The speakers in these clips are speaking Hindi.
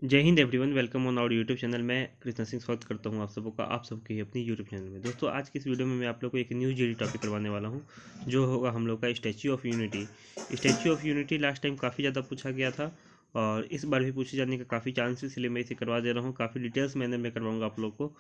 जय Hind everyone, welcome on our YouTube channel. मैं कृष्णा सिंह स्वागत करता हूं आप सबों का आप सबके अपनी यूट्यूब चैनल में। दोस्तों, आज की इस वीडियो में मैं आप लोग को एक न्यू जीडी टॉपिक करवाने वाला हूं, जो होगा हम लोग का statue of unity. Statue of unity last time काफ़ी ज़्यादा पूछा गया था और इस बार भी पूछे जाने का काफ़ी चांस है, इसलिए मैं इसे करवा दे रहा हूँ। काफ़ी डिटेल्स मैं करवाऊँगा आप लोग को,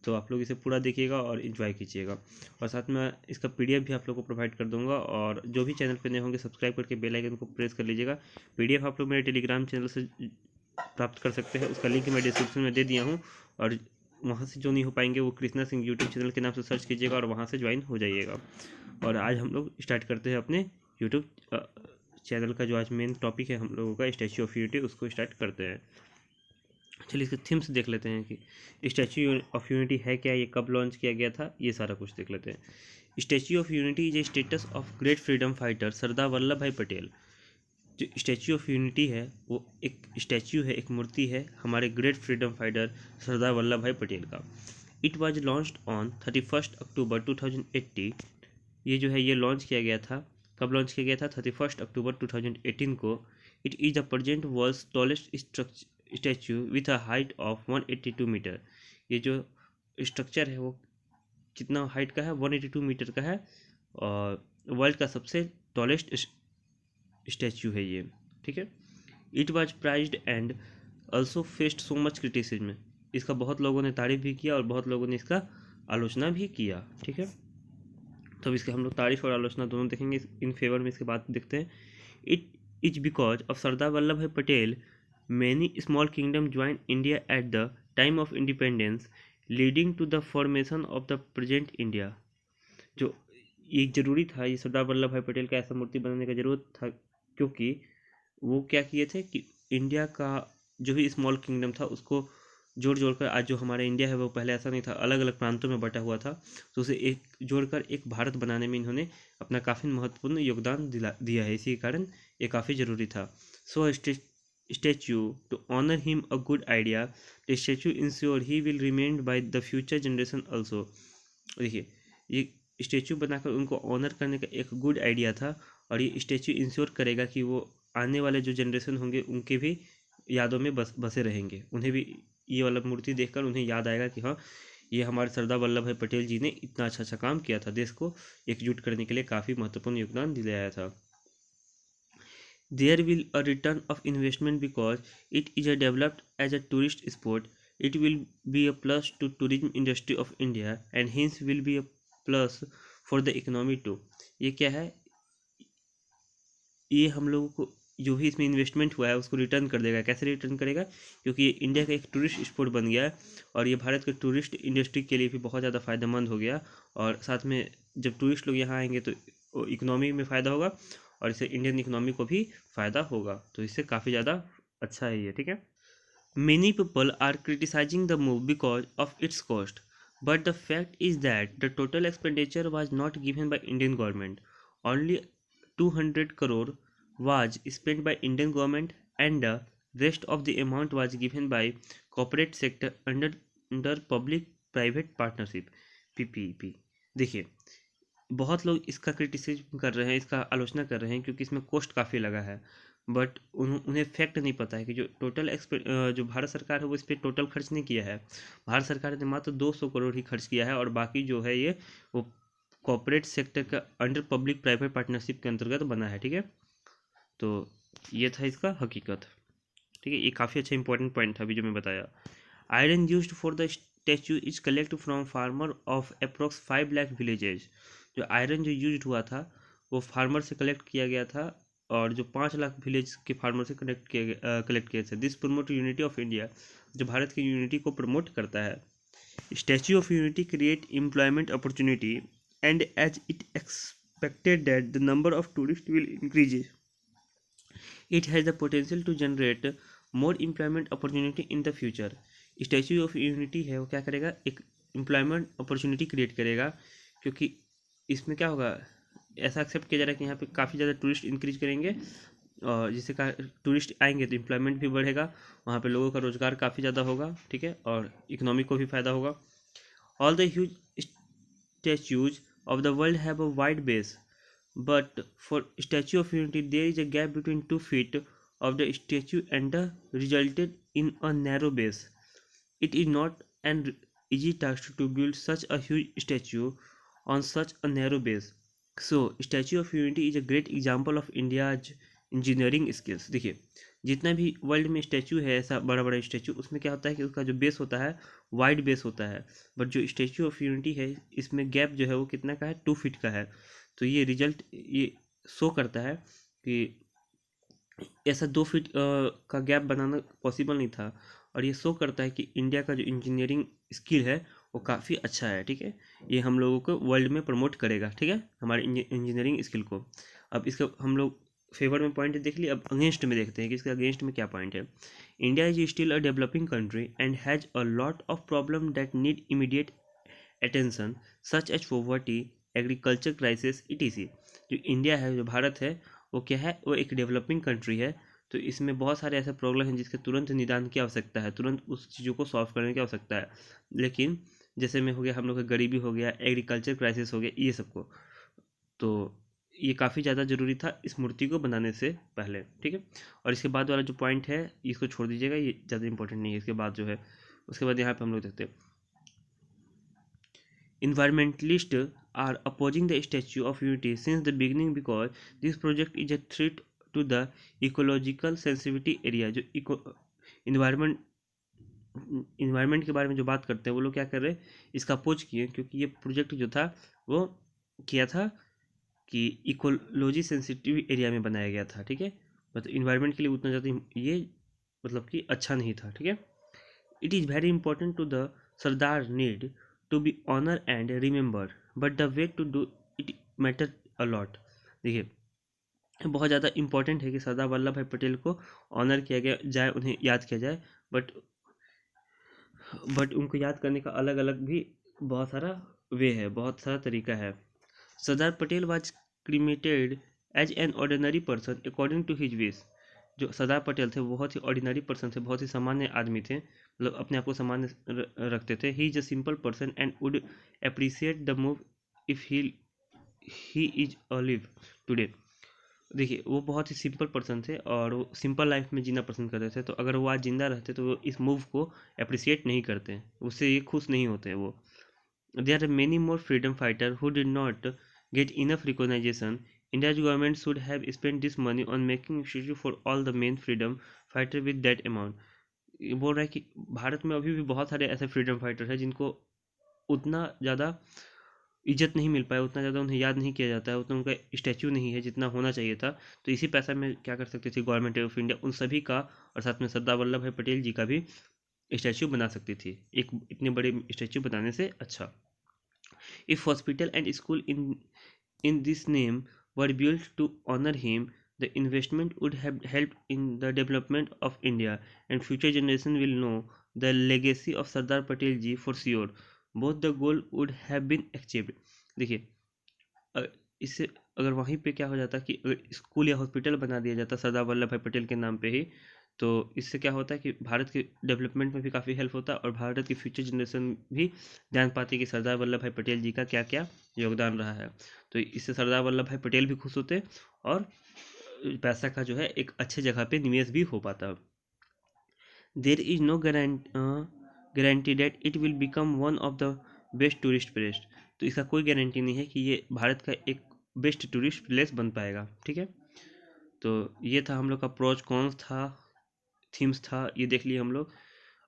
तो आप लोग इसे पूरा देखिएगा और इन्जॉय कीजिएगा। और साथ में इसका PDF भी आप लोग को प्रोवाइड कर दूंगा। और जो भी चैनल पर नए होंगे, सब्सक्राइब करके बेल आइकन को प्रेस कर लीजिएगा। PDF आप लोग मेरे टेलीग्राम चैनल से प्राप्त कर सकते हैं, उसका लिंक मैं डिस्क्रिप्शन में दे दिया हूँ। और वहाँ से जो नहीं हो पाएंगे वो कृष्णा सिंह यूट्यूब चैनल के नाम से सर्च कीजिएगा और वहाँ से ज्वाइन हो जाइएगा। और आज हम लोग स्टार्ट करते हैं अपने यूट्यूब चैनल का। जो आज मेन टॉपिक है हम लोगों का स्टैच्यू ऑफ यूनिटी, उसको स्टार्ट करते हैं। चलिए इसके थीम्स देख लेते हैं कि स्टैच्यू ऑफ यूनिटी है क्या, ये कब लॉन्च किया गया था, ये सारा कुछ देख लेते हैं। Statue of Unity is a status of great freedom fighter Sardar Vallabhbhai Patel. जो स्टैच्यू ऑफ यूनिटी है वो एक स्टैच्यू है, एक मूर्ति है हमारे great freedom fighter Sardar Vallabhbhai Patel का। It was launched on 31 October 2018। ये जो है ये लॉन्च किया गया था। कब लॉन्च किया गया था? 31 अक्टूबर 2018 को। It is the present world's tallest statue with a height of 182 metre. ये जो स्ट्रक्चर है वो कितना हाइट का है? 182 मीटर का है और वर्ल्ड का सबसे टॉलेस्ट स्टैच्यू है ये। ठीक है। It was prized and also faced so much criticism. इसका बहुत लोगों ने तारीफ भी किया और बहुत लोगों ने इसका आलोचना भी किया। ठीक है। तो अब इसके हम लोग तारीफ और आलोचना दोनों देखेंगे इन फेवर में। इसके बाद देखते हैं। It is because of Sardar Vallabhbhai Patel many small kingdom join India at the time of independence, leading to the formation of the present India. जो ये जरूरी था, ये सरदार वल्लभ भाई पटेल का ऐसा मूर्ति बनाने का जरूरत था, क्योंकि वो क्या किए थे कि इंडिया का जो भी स्मॉल किंगडम था उसको जोड़ जोड़कर आज जो हमारा इंडिया है वो पहले ऐसा नहीं था, अलग अलग प्रांतों में बटा हुआ था। तो उसे एक जोड़कर एक भारत बनाने में इन्होंने अपना काफ़ी महत्वपूर्ण योगदान दिया है। इसी के कारण ये काफ़ी ज़रूरी था। So statue to honour him a good idea. The statue ensure he will remain by the future generation also. देखिए, ये स्टेच्यू बनाकर उनको ऑनर करने का एक गुड आइडिया था। और ये स्टेच्यू इंश्योर करेगा कि वो आने वाले जो जनरेशन होंगे उनके भी यादों में बसे रहेंगे। उन्हें भी ये वाला मूर्ति देखकर उन्हें याद आएगा कि हाँ, ये हमारे सरदार वल्लभ भाई पटेल जी ने इतना अच्छा अच्छा काम किया था, देश को एकजुट करने के लिए काफ़ी महत्वपूर्ण योगदान दिलाया था। There will a return of investment because it is a developed as a tourist spot. It will be a plus to tourism industry of India and hence will be a plus for the economy too. ये क्या है? ये हम लोगों को जो भी इसमें इन्वेस्टमेंट हुआ है उसको रिटर्न कर देगा। कैसे रिटर्न करेगा? क्योंकि ये इंडिया का एक टूरिस्ट स्पॉट बन गया है और ये भारत के टूरिस्ट इंडस्ट्री के लिए भी बहुत ज़्यादा फ़ायदेमंद हो गया। और साथ में जब टूरिस्ट लोग यहाँ आएंगे तो इकोनॉमी में फ़ायदा होगा और इससे इंडियन इकोनॉमी को भी फ़ायदा होगा। तो इससे काफ़ी ज़्यादा अच्छा है ये। ठीक है। Many people are criticizing the move because of its cost, but the fact is that the total expenditure was not given by Indian government. Only 200 crore was spent by Indian government and the rest of the amount was given by corporate sector under public private partnership PPP। देखिए, बहुत लोग इसका क्रिटिसिज्म कर रहे हैं, इसका आलोचना कर रहे हैं क्योंकि इसमें कॉस्ट काफ़ी लगा है। बट उन्हें फैक्ट नहीं पता है कि जो टोटल जो भारत सरकार है वो इस पर टोटल खर्च नहीं किया है। भारत सरकार ने मात्र 200 करोड़ ही खर्च किया है और बाकी जो है ये वो कॉर्पोरेट सेक्टर का अंडर पब्लिक प्राइवेट पार्टनरशिप के अंतर्गत बना है। ठीक है। तो ये था इसका हकीकत। ठीक है। ये काफ़ी अच्छा इंपॉर्टेंट पॉइंट था अभी जो मैं बताया। Iron used for the statue is collect from farmer of approx 5 lakh villages. जो आयरन जो यूज हुआ था वो फार्मर से कलेक्ट किया गया था और जो 5 लाख विलेज के फार्मर से कलेक्ट किए थे। This promote unity of India, जो भारत की यूनिटी को प्रमोट करता है। Statue of unity create employment opportunity and as it expected that the number of tourist will increase, it has the potential to generate more employment opportunity in the future. Statue of unity है वो क्या करेगा? एक एम्प्लॉयमेंट अपॉर्चुनिटी क्रिएट करेगा, क्योंकि इसमें क्या होगा, ऐसा एक्सेप्ट किया जा रहा है कि यहाँ पे काफ़ी ज़्यादा टूरिस्ट इंक्रीज करेंगे और जिससे टूरिस्ट आएंगे तो एम्प्लॉयमेंट भी बढ़ेगा, वहाँ पे लोगों का रोज़गार काफ़ी ज़्यादा होगा। ठीक है। और इकोनॉमी को भी फ़ायदा होगा। All the huge statues of the world have a wide base, but for Statue of Unity there is a gap between 2 feet of the statue and resulted in a narrow base. It is not an easy task to build such a huge statue on such a narrow base. So, Statue of Unity is a great example of India's engineering skills. देखिए, जितना भी वर्ल्ड में स्टैचू है, ऐसा बड़ा बड़ा स्टैचू, उसमें क्या होता है कि उसका जो बेस होता है वाइड बेस होता है, बट जो स्टैचू ऑफ यूनिटी है इसमें गैप जो है वो कितना का है, 2 फीट का है। तो ये रिजल्ट ये शो करता है कि ऐसा 2 फीट का गैप बनाना पॉसिबल नहीं था, और ये शो करता है कि इंडिया का जो इंजीनियरिंग स्किल है वो काफ़ी अच्छा है। ठीक है, ये हम लोगों को वर्ल्ड में प्रमोट करेगा। ठीक है, हमारे इंजीनियरिंग स्किल को। अब इसका हम लोग फेवर में पॉइंट देख लिया, अब अगेंस्ट में देखते हैं कि इसके अगेंस्ट में क्या पॉइंट है। India is still a developing country and has a lot of problem that need immediate attention, such as poverty, agriculture crisis, etc। जो इंडिया है, जो भारत है, वो क्या है, वो एक डेवलपिंग कंट्री है। तो इसमें बहुत सारे ऐसे प्रॉब्लम हैं जिसके तुरंत निदान की आवश्यकता है, तुरंत उस चीज़ों को सॉल्व करने की आवश्यकता है। लेकिन जैसे में हो गया हम लोग का गरीबी हो गया, एग्रीकल्चर क्राइसिस हो गया, ये सबको, तो ये काफ़ी ज़्यादा ज़रूरी था इस मूर्ति को बनाने से पहले। ठीक है, और इसके बाद वाला जो पॉइंट है इसको छोड़ दीजिएगा, ये ज़्यादा इंपॉर्टेंट नहीं है। इसके बाद जो है, उसके बाद यहाँ पे हम लोग देखते हैं environmentalists are opposing the Statue of Unity since the beginning because this project is a threat to the ecological sensitivity area। जो इन्वायरमेंट इन्वायरमेंट के बारे में जो बात करते हैं वो लोग क्या कर रहे हैं, इसका अपोज किए, क्योंकि ये प्रोजेक्ट जो था वो किया था कि इकोलॉजी सेंसिटिव एरिया में बनाया गया था। ठीक है, मतलब इन्वायरमेंट के लिए उतना ज़्यादा ये मतलब कि अच्छा नहीं था। ठीक है, it is very important to the Sardar need to be honored and remembered, but the way to do it matter a lot। देखिए, बहुत ज़्यादा इम्पोर्टेंट है कि सरदार वल्लभ भाई पटेल को ऑनर किया गया जाए, उन्हें याद किया जाए, बट उनको याद करने का अलग अलग भी बहुत सारा वे है, बहुत सारा तरीका है। Sardar Patel was cremated as an ordinary person according to his wish. जो सरदार पटेल थे वो बहुत ही ऑर्डिनरी पर्सन थे, बहुत ही सामान्य आदमी थे, मतलब अपने आप को सामान्य रखते थे। He is a simple person and would appreciate the move if he is अलिव today. देखिए, वो बहुत ही सिंपल पर्सन थे और वो सिंपल लाइफ में जीना पसंद करते थे, तो अगर वो आज जिंदा रहते तो वो इस मूव को अप्रिसिएट नहीं करते, उससे ये खुश नहीं होते वो। There are many more freedom fighters who did not get enough recognition. India's government should have spent this money on making institute for all the main freedom fighter with that amount। ये बोल रहा है कि भारत में अभी भी बहुत सारे ऐसे फ्रीडम फाइटर हैं जिनको उतना ज़्यादा इज्जत नहीं मिल पाया, उतना ज़्यादा उन्हें याद नहीं किया जाता है, उतना उनका स्टैचू नहीं है जितना होना चाहिए था। तो इसी पैसा में क्या कर सकती थी गवर्नमेंट ऑफ इंडिया, उन सभी का और साथ में सरदार वल्लभ भाई पटेल जी का भी स्टैचू बना सकती थी, एक इतने बड़े स्टैचू बनाने से अच्छा। If hospital and school in this name were built to honor him, the investment would have helped in the development of India, and future generation will know the legacy of Sardar Patel ji for sure. Both the goal would have been achieved। देखिए, इससे अगर वहीं पे क्या हो जाता कि अगर स्कूल या हॉस्पिटल बना दिया जाता सरदार वल्लभ भाई पटेल के नाम पे ही, तो इससे क्या होता है कि भारत के डेवलपमेंट में भी काफ़ी हेल्प होता और भारत की फ्यूचर जनरेशन भी जान पाती कि सरदार वल्लभ भाई पटेल जी का क्या क्या योगदान रहा है। तो इससे सरदार वल्लभ भाई पटेल भी खुश होते और पैसा का जो है एक अच्छे जगह पे निवेश भी हो पाता। There is no guarantee that it will become one of the best tourist place. तो इसका कोई गारंटी नहीं है कि ये भारत का एक बेस्ट टूरिस्ट प्लेस बन पाएगा। ठीक है, तो ये था हम लोग का प्रोज कॉन्स था, थीम्स था, ये देख लिए हम लोग।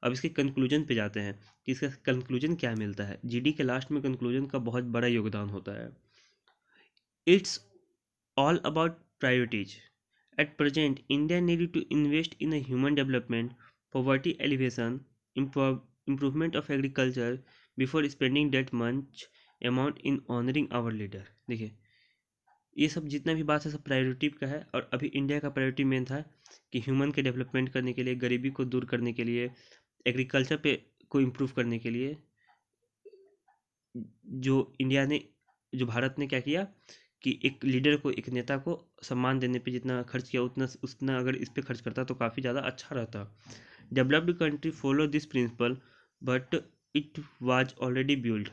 अब इसके कंक्लूजन पे जाते हैं कि इसका कंक्लूजन क्या मिलता है। जीडी के लास्ट में कंक्लूजन का बहुत बड़ा योगदान होता है। It's all about priorities। At present, India needed to invest in a human development, poverty alleviation, improvement of agriculture before spending that much amount in honoring our leader। देखिए, ये सब जितना भी बात है सब प्रायोरिटी का है, और अभी इंडिया का प्रायोरिटी मेन था कि ह्यूमन के डेवलपमेंट करने के लिए, गरीबी को दूर करने के लिए, एग्रीकल्चर पे को इम्प्रूव करने के लिए, जो इंडिया ने, जो भारत ने क्या किया कि एक लीडर को, एक नेता को सम्मान देने पे जितना खर्च किया उतना उतना अगर इस पे खर्च करता तो काफ़ी ज़्यादा अच्छा रहता। Developed country follow this principle but it was already build,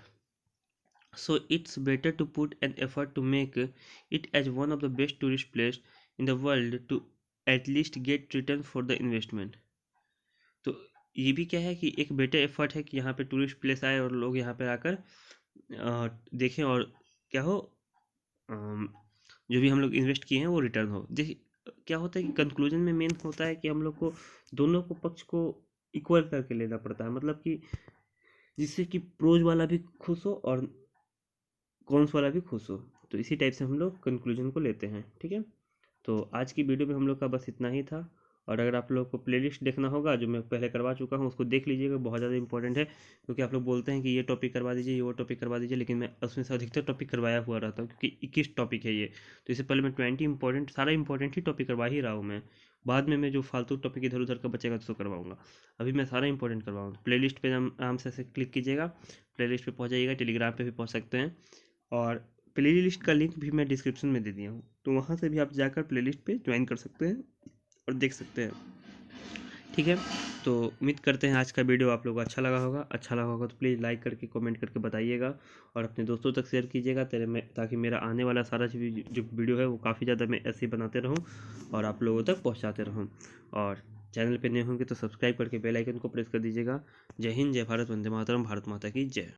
so it's better to put an effort to make it as one of the best tourist place in the world to at least get return for the investment. तो ये भी क्या है कि एक बेटर एफर्ट है कि यहाँ पे टूरिस्ट प्लेस आए और लोग यहाँ पे आकर देखें और क्या हो, जो भी हम लोग इन्वेस्ट किए हैं वो रिटर्न हो। देखिए क्या होता है कि कंक्लूजन में मेन होता है कि हम लोग को दोनों को पक्ष को इक्वल करके लेना पड़ता है, मतलब कि जिससे कि प्रोज वाला भी खुश हो और कॉन्स वाला भी खुश हो। तो इसी टाइप से हम लोग कंक्लूजन को लेते हैं, ठीक है। तो आज की वीडियो में हम लोग का बस इतना ही था। और अगर आप लोग को प्लेलिस्ट देखना होगा जो मैं पहले करवा चुका हूँ उसको देख लीजिएगा, बहुत ज़्यादा इंपॉर्टेंट है, क्योंकि आप लोग बोलते हैं कि ये टॉपिक करवा दीजिए, ये वो टॉपिक करवा दीजिए, लेकिन मैं उसमें से अधिकतर टॉपिक करवाया हुआ रहता हूँ, क्योंकि 21 टॉपिक है ये। तो इससे पहले मैं 20 इंपॉर्टेंट, सारा इंपॉर्टेंट ही टॉपिक करवा ही रहा हूँ मैं। बाद में मैं जो फालतू टॉपिक इधर उधर का बचेगा तो करवाऊंगा, अभी मैं सारा इंपॉर्टेंट करवाऊँगा। प्लेलिस्ट पे आराम से ऐसे क्लिक कीजिएगा, प्लेलिस्ट पे पहुँच जाइएगा, टेलीग्राम पे भी पहुँच सकते हैं, और प्लेलिस्ट का लिंक भी मैं डिस्क्रिप्शन में दे दिया हूँ, तो वहाँ से भी आप जाकर प्लेलिस्ट पे ज्वाइन कर सकते हैं और देख सकते हैं, ठीक है। तो उम्मीद करते हैं आज का वीडियो आप लोगों को अच्छा लगा होगा। अच्छा लगा होगा तो प्लीज़ लाइक करके कमेंट करके बताइएगा और अपने दोस्तों तक शेयर कीजिएगा ताकि मेरा आने वाला सारा जो वीडियो है वो काफ़ी ज़्यादा मैं ऐसे ही बनाते रहूँ और आप लोगों तक पहुँचाते रहूँ। और चैनल पे नए होंगे तो सब्सक्राइब करके बेल आइकन को प्रेस कर दीजिएगा। जय हिंद, जय भारत, वंदे मातरम, भारत माता की जय।